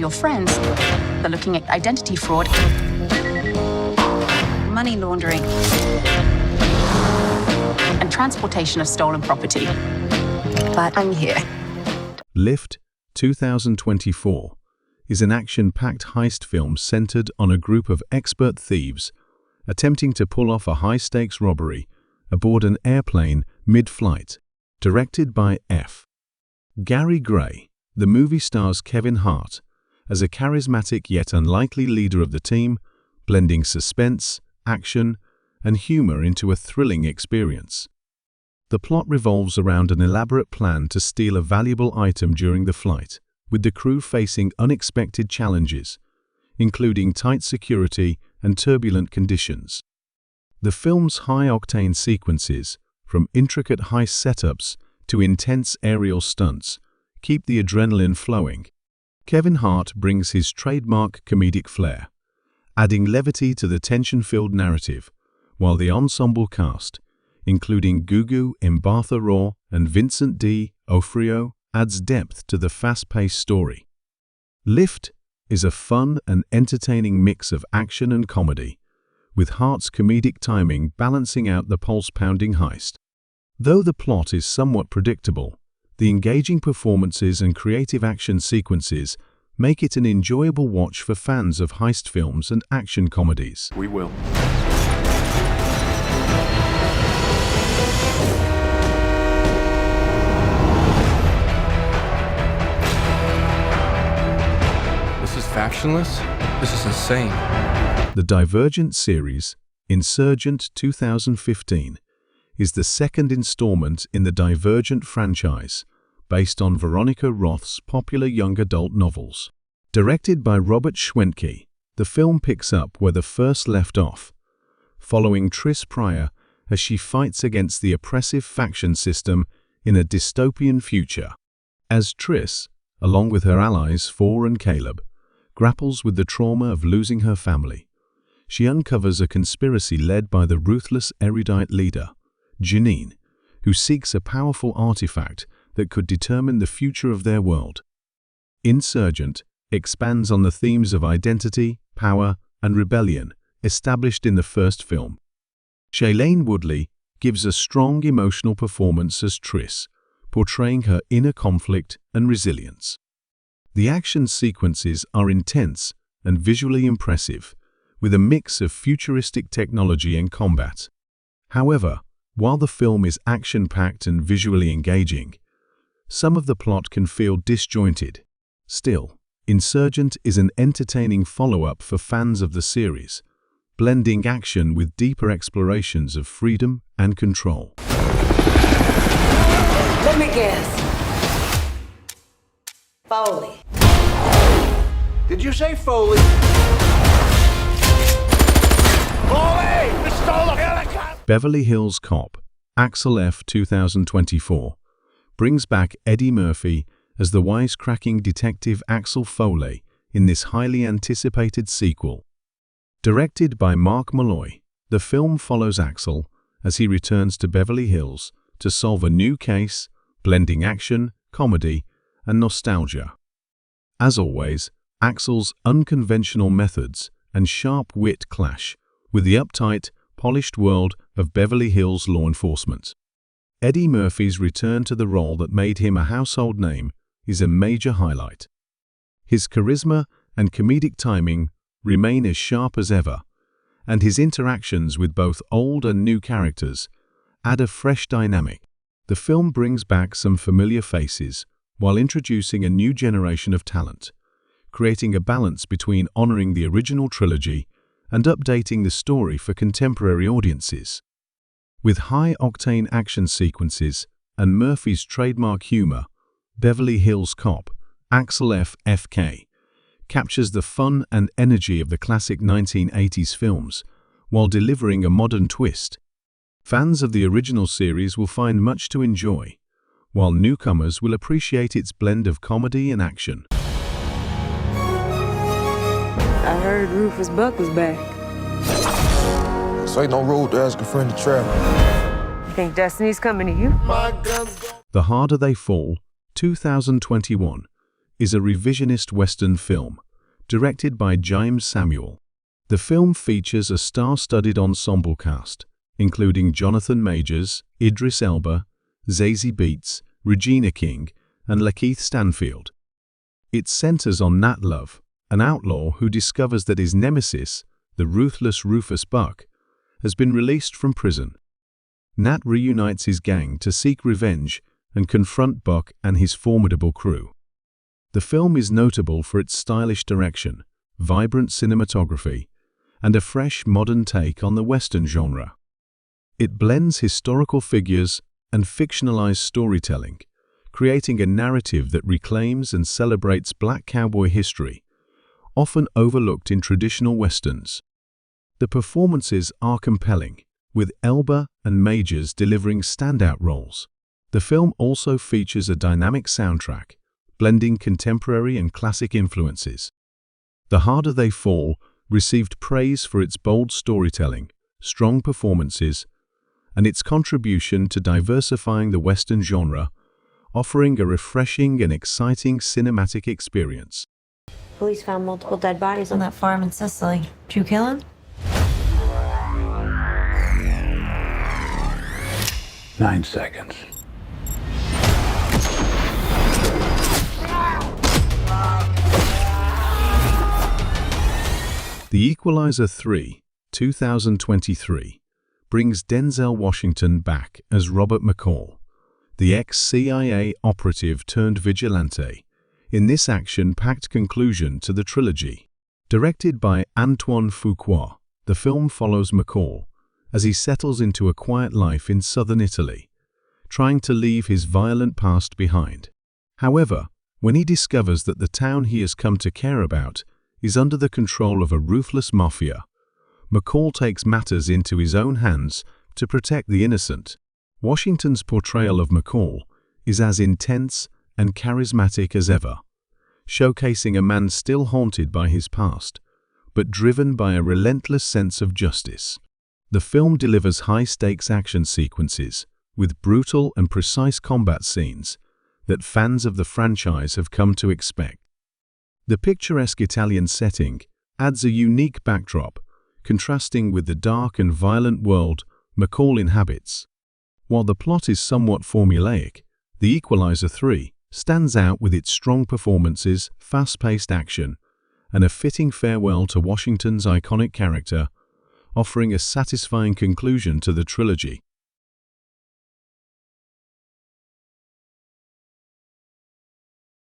your friends. They're looking at identity fraud, money laundering, and transportation of stolen property. But I'm here. Lift 2024 is an action-packed heist film centered on a group of expert thieves attempting to pull off a high-stakes robbery aboard an airplane mid-flight. Directed by F. Gary Gray, the movie stars Kevin Hart as a charismatic yet unlikely leader of the team, blending suspense, action, and humor into a thrilling experience. The plot revolves around an elaborate plan to steal a valuable item during the flight, with the crew facing unexpected challenges, including tight security and turbulent conditions. The film's high-octane sequences, from intricate heist setups to intense aerial stunts, keep the adrenaline flowing. Kevin Hart brings his trademark comedic flair, adding levity to the tension-filled narrative, while the ensemble cast, including Gugu Mbatha-Raw and Vincent D'Onofrio, adds depth to the fast-paced story. Lift is a fun and entertaining mix of action and comedy, with Hart's comedic timing balancing out the pulse-pounding heist. Though the plot is somewhat predictable, the engaging performances and creative action sequences make it an enjoyable watch for fans of heist films and action comedies. We will. This is factionless? This is insane. The Divergent series, Insurgent 2015, is the second installment in the Divergent franchise, based on Veronica Roth's popular young adult novels. Directed by Robert Schwentke, the film picks up where the first left off, following Triss Pryor as she fights against the oppressive faction system in a dystopian future. As Triss, along with her allies Four and Caleb, grapples with the trauma of losing her family, she uncovers a conspiracy led by the ruthless erudite leader, Janine, who seeks a powerful artifact that could determine the future of their world. Insurgent expands on the themes of identity, power, and rebellion established in the first film. Shailene Woodley gives a strong emotional performance as Triss, portraying her inner conflict and resilience. The action sequences are intense and visually impressive, with a mix of futuristic technology and combat. However, while the film is action-packed and visually engaging, some of the plot can feel disjointed. Still, Insurgent is an entertaining follow-up for fans of the series, blending action with deeper explorations of freedom and control. Let me guess. Foley. Did you say Foley? Foley! We stole a helicopter! Beverly Hills Cop, Axel F. 2024, brings back Eddie Murphy as the wisecracking detective Axel Foley in this highly anticipated sequel. Directed by Mark Malloy, the film follows Axel as he returns to Beverly Hills to solve a new case, blending action, comedy, and nostalgia. As always, Axel's unconventional methods and sharp wit clash with the uptight, polished world of Beverly Hills law enforcement. Eddie Murphy's return to the role that made him a household name is a major highlight. His charisma and comedic timing remain as sharp as ever, and his interactions with both old and new characters add a fresh dynamic. The film brings back some familiar faces while introducing a new generation of talent, creating a balance between honoring the original trilogy and updating the story for contemporary audiences. With high-octane action sequences and Murphy's trademark humor, Beverly Hills Cop, Axel F. FK, captures the fun and energy of the classic 1980s films while delivering a modern twist. Fans of the original series will find much to enjoy, while newcomers will appreciate its blend of comedy and action. I heard Rufus Buck was back. This ain't no road to ask a friend to travel. Think Destiny's coming to you? The Harder They Fall, 2021, is a revisionist Western film, directed by James Samuel. The film features a star-studded ensemble cast, including Jonathan Majors, Idris Elba, Zazie Beetz, Regina King, and Lakeith Stanfield. It centers on Nat Love, an outlaw who discovers that his nemesis, the ruthless Rufus Buck, has been released from prison. Nat reunites his gang to seek revenge and confront Buck and his formidable crew. The film is notable for its stylish direction, vibrant cinematography, and a fresh modern take on the Western genre. It blends historical figures and fictionalized storytelling, creating a narrative that reclaims and celebrates Black cowboy history, often overlooked in traditional Westerns. The performances are compelling, with Elba and Majors delivering standout roles. The film also features a dynamic soundtrack, blending contemporary and classic influences. The Harder They Fall received praise for its bold storytelling, strong performances, and its contribution to diversifying the Western genre, offering a refreshing and exciting cinematic experience. Police found multiple dead bodies on that farm in Sicily. Did you kill him? 9 seconds. The Equalizer 3, 2023, brings Denzel Washington back as Robert McCall, the ex-CIA operative turned vigilante, in this action-packed conclusion to the trilogy. Directed by Antoine Fuqua, the film follows McCall as he settles into a quiet life in southern Italy, trying to leave his violent past behind. However, when he discovers that the town he has come to care about is under the control of a ruthless mafia, McCall takes matters into his own hands to protect the innocent. Washington's portrayal of McCall is as intense and charismatic as ever, showcasing a man still haunted by his past, but driven by a relentless sense of justice. The film delivers high-stakes action sequences with brutal and precise combat scenes that fans of the franchise have come to expect. The picturesque Italian setting adds a unique backdrop, contrasting with the dark and violent world McCall inhabits. While the plot is somewhat formulaic, The Equalizer 3 stands out with its strong performances, fast-paced action, and a fitting farewell to Washington's iconic character, offering a satisfying conclusion to the trilogy.